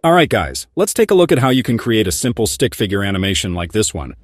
Alright guys, let's take a look at how you can create a simple stick figure animation like this one.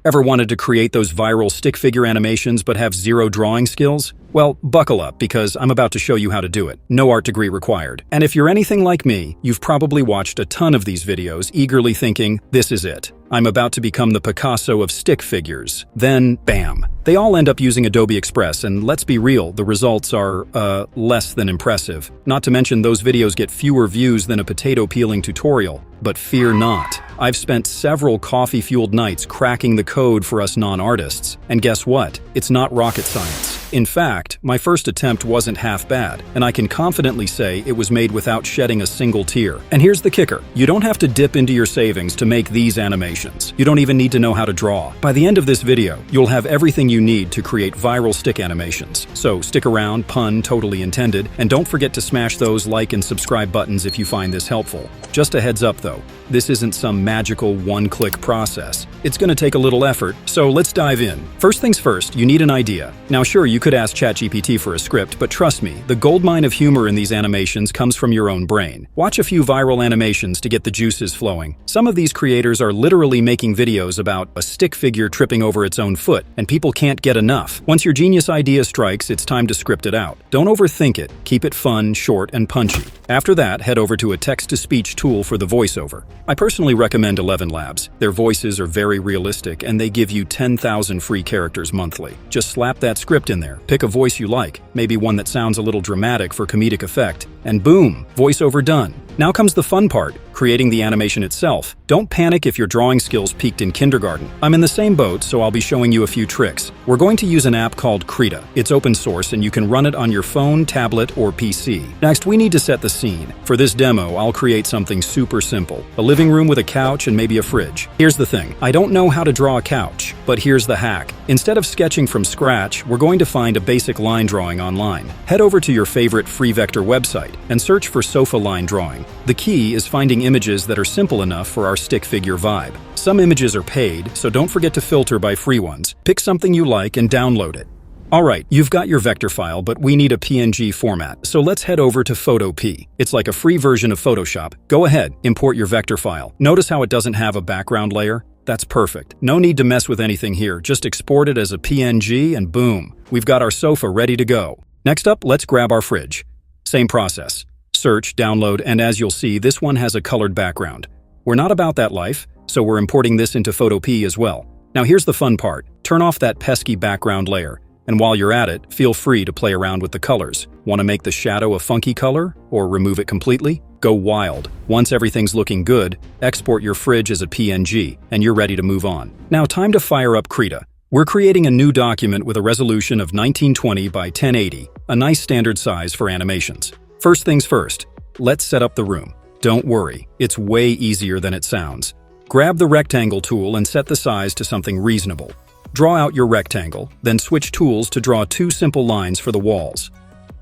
Ever wanted to create those viral stick figure animations but have zero drawing skills? Well, buckle up because I'm about to show you how to do it. No art degree required. And if you're anything like me, you've probably watched a ton of these videos eagerly thinking, this is it. I'm about to become the Picasso of stick figures. Then, bam. They all end up using Adobe Express, and let's be real, the results are, less than impressive. Not to mention those videos get fewer views than a potato peeling tutorial. But fear not. I've spent several coffee-fueled nights cracking the code for us non-artists. And guess what? It's not rocket science. In fact, my first attempt wasn't half bad, and I can confidently say it was made without shedding a single tear. And here's the kicker. You don't have to dip into your savings to make these animations. You don't even need to know how to draw. By the end of this video, you'll have everything you need to create viral stick animations. So stick around, pun totally intended, and don't forget to smash those like and subscribe buttons if you find this helpful. Just a heads up though, this isn't some magical one-click process. It's gonna take a little effort, so let's dive in. First things first, you need an idea. Now sure, you could ask ChatGPT for a script, but trust me, the goldmine of humor in these animations comes from your own brain. Watch a few viral animations to get the juices flowing. Some of these creators are literally making videos about a stick figure tripping over its own foot, and people can't get enough. Once your genius idea strikes, it's time to script it out. Don't overthink it. Keep it fun, short, and punchy. After that, head over to a text-to-speech tool for the voiceover. I personally recommend ElevenLabs. Their voices are very realistic, and they give you 10,000 free characters monthly. Just slap that script in there, pick a voice you like, maybe one that sounds a little dramatic for comedic effect, and boom, voiceover done. Now comes the fun part, creating the animation itself. Don't panic if your drawing skills peaked in kindergarten. I'm in the same boat, so I'll be showing you a few tricks. We're going to use an app called Krita. It's open source and you can run it on your phone, tablet, or PC. Next, we need to set the scene. For this demo, I'll create something super simple. A living room with a couch and maybe a fridge. Here's the thing, I don't know how to draw a couch, but here's the hack. Instead of sketching from scratch, we're going to find a basic line drawing online. Head over to your favorite free vector website and search for sofa line drawing. The key is finding images that are simple enough for our stick figure vibe. Some images are paid, so don't forget to filter by free ones. Pick something you like and download it. Alright, you've got your vector file, but we need a PNG format, so let's head over to Photopea. It's like a free version of Photoshop. Go ahead, import your vector file. Notice how it doesn't have a background layer? That's perfect. No need to mess with anything here, just export it as a PNG and boom, we've got our sofa ready to go. Next up, let's grab our fridge. Same process. Search, download, and as you'll see, this one has a colored background. We're not about that life, so we're importing this into Photopea as well. Now here's the fun part. Turn off that pesky background layer. And while you're at it, feel free to play around with the colors. Want to make the shadow a funky color? Or remove it completely? Go wild. Once everything's looking good, export your fridge as a PNG, and you're ready to move on. Now time to fire up Krita. We're creating a new document with a resolution of 1920 by 1080, a nice standard size for animations. First things first, let's set up the room. Don't worry, it's way easier than it sounds. Grab the rectangle tool and set the size to something reasonable. Draw out your rectangle, then switch tools to draw two simple lines for the walls.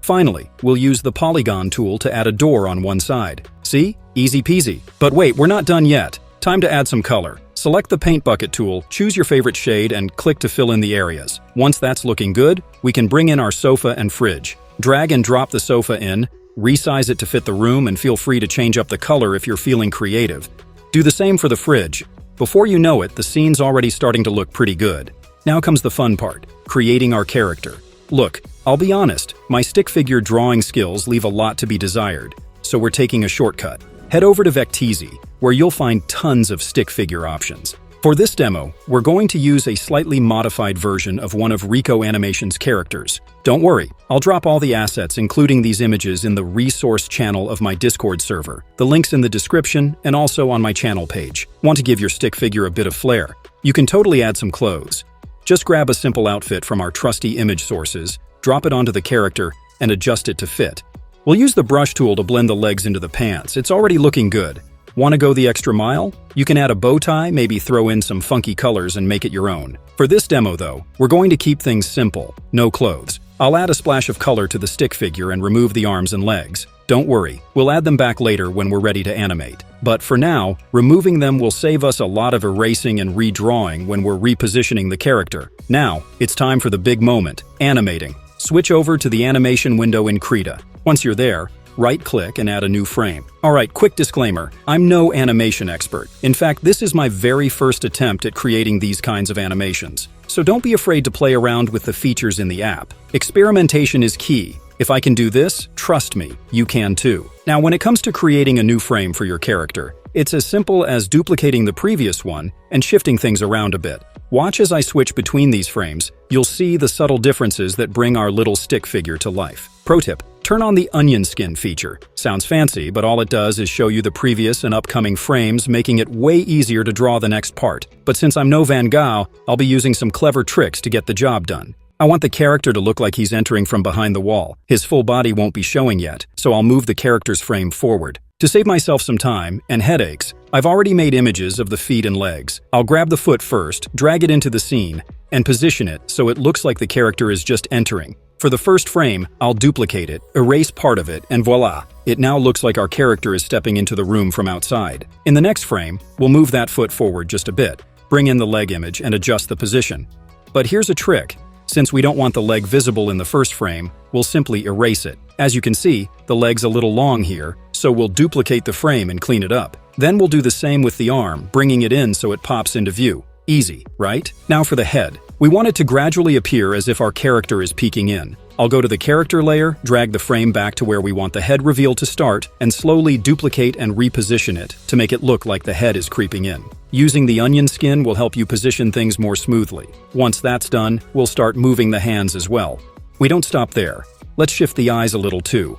Finally, we'll use the polygon tool to add a door on one side. See? Easy peasy. But wait, we're not done yet. Time to add some color. Select the paint bucket tool, choose your favorite shade, and click to fill in the areas. Once that's looking good, we can bring in our sofa and fridge. Drag and drop the sofa in, resize it to fit the room, and feel free to change up the color if you're feeling creative. Do the same for the fridge. Before you know it, the scene's already starting to look pretty good. Now comes the fun part, creating our character. Look, I'll be honest, my stick figure drawing skills leave a lot to be desired, so we're taking a shortcut. Head over to Vecteezy, where you'll find tons of stick figure options. For this demo, we're going to use a slightly modified version of one of Rico Animation's characters. Don't worry, I'll drop all the assets, including these images, in the resource channel of my Discord server. The link's in the description and also on my channel page. Want to give your stick figure a bit of flair? You can totally add some clothes. Just grab a simple outfit from our trusty image sources, drop it onto the character, and adjust it to fit. We'll use the brush tool to blend the legs into the pants. It's already looking good. Want to go the extra mile? You can add a bow tie, maybe throw in some funky colors and make it your own. For this demo though, we're going to keep things simple, no clothes. I'll add a splash of color to the stick figure and remove the arms and legs. Don't worry, we'll add them back later when we're ready to animate. But for now, removing them will save us a lot of erasing and redrawing when we're repositioning the character. Now, it's time for the big moment, animating. Switch over to the animation window in Krita. Once you're there, right-click and add a new frame. Alright, quick disclaimer, I'm no animation expert. In fact, this is my very first attempt at creating these kinds of animations. So don't be afraid to play around with the features in the app. Experimentation is key. If I can do this, trust me, you can too. Now, when it comes to creating a new frame for your character, it's as simple as duplicating the previous one and shifting things around a bit. Watch as I switch between these frames. You'll see the subtle differences that bring our little stick figure to life. Pro tip: turn on the onion skin feature. Sounds fancy, but all it does is show you the previous and upcoming frames, making it way easier to draw the next part. But since I'm no Van Gogh, I'll be using some clever tricks to get the job done. I want the character to look like he's entering from behind the wall. His full body won't be showing yet, so I'll move the character's frame forward. To save myself some time and headaches, I've already made images of the feet and legs. I'll grab the foot first, drag it into the scene, and position it so it looks like the character is just entering. For the first frame, I'll duplicate it, erase part of it, and voila! It now looks like our character is stepping into the room from outside. In the next frame, we'll move that foot forward just a bit, bring in the leg image, and adjust the position. But here's a trick. Since we don't want the leg visible in the first frame, we'll simply erase it. As you can see, the leg's a little long here, so we'll duplicate the frame and clean it up. Then we'll do the same with the arm, bringing it in so it pops into view. Easy, right? Now for the head. We want it to gradually appear as if our character is peeking in. I'll go to the character layer, drag the frame back to where we want the head reveal to start, and slowly duplicate and reposition it to make it look like the head is creeping in. Using the onion skin will help you position things more smoothly. Once that's done, we'll start moving the hands as well. We don't stop there. Let's shift the eyes a little too.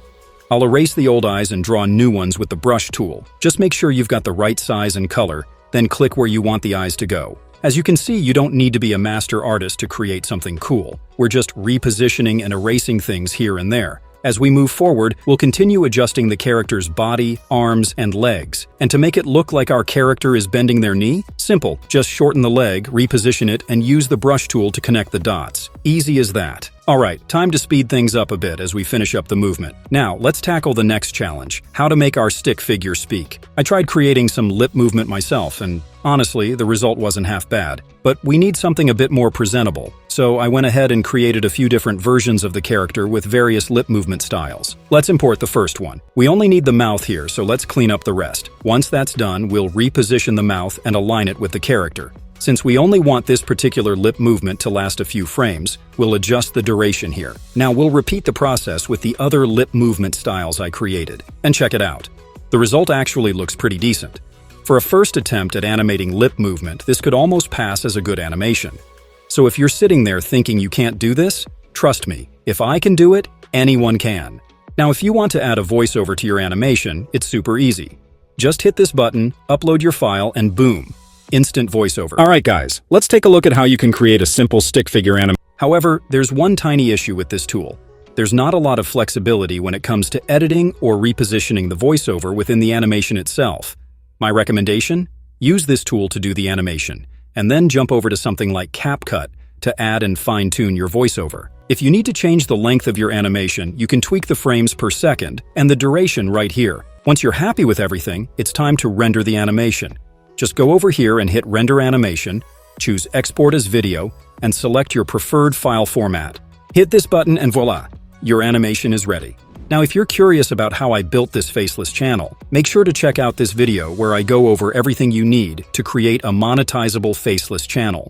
I'll erase the old eyes and draw new ones with the brush tool. Just make sure you've got the right size and color, then click where you want the eyes to go. As you can see, you don't need to be a master artist to create something cool. We're just repositioning and erasing things here and there. As we move forward, we'll continue adjusting the character's body, arms, and legs. And to make it look like our character is bending their knee? Simple, just shorten the leg, reposition it, and use the brush tool to connect the dots. Easy as that. Alright, time to speed things up a bit as we finish up the movement. Now, let's tackle the next challenge: how to make our stick figure speak. I tried creating some lip movement myself, and honestly, the result wasn't half bad. But we need something a bit more presentable, so I went ahead and created a few different versions of the character with various lip movement styles. Let's import the first one. We only need the mouth here, so let's clean up the rest. Once that's done, we'll reposition the mouth and align it with the character. Since we only want this particular lip movement to last a few frames, we'll adjust the duration here. Now we'll repeat the process with the other lip movement styles I created. And check it out. The result actually looks pretty decent. For a first attempt at animating lip movement, this could almost pass as a good animation. So if you're sitting there thinking you can't do this, trust me, if I can do it, anyone can. Now if you want to add a voiceover to your animation, it's super easy. Just hit this button, upload your file, and boom. Instant voiceover. Alright guys, let's take a look at how you can create a simple stick figure animation. However, there's one tiny issue with this tool. There's not a lot of flexibility when it comes to editing or repositioning the voiceover within the animation itself. My recommendation? Use this tool to do the animation, and then jump over to something like CapCut to add and fine-tune your voiceover. If you need to change the length of your animation, you can tweak the frames per second and the duration right here. Once you're happy with everything, it's time to render the animation. Just go over here and hit Render Animation, choose Export as Video, and select your preferred file format. Hit this button and voila, your animation is ready. Now if you're curious about how I built this faceless channel, make sure to check out this video where I go over everything you need to create a monetizable faceless channel.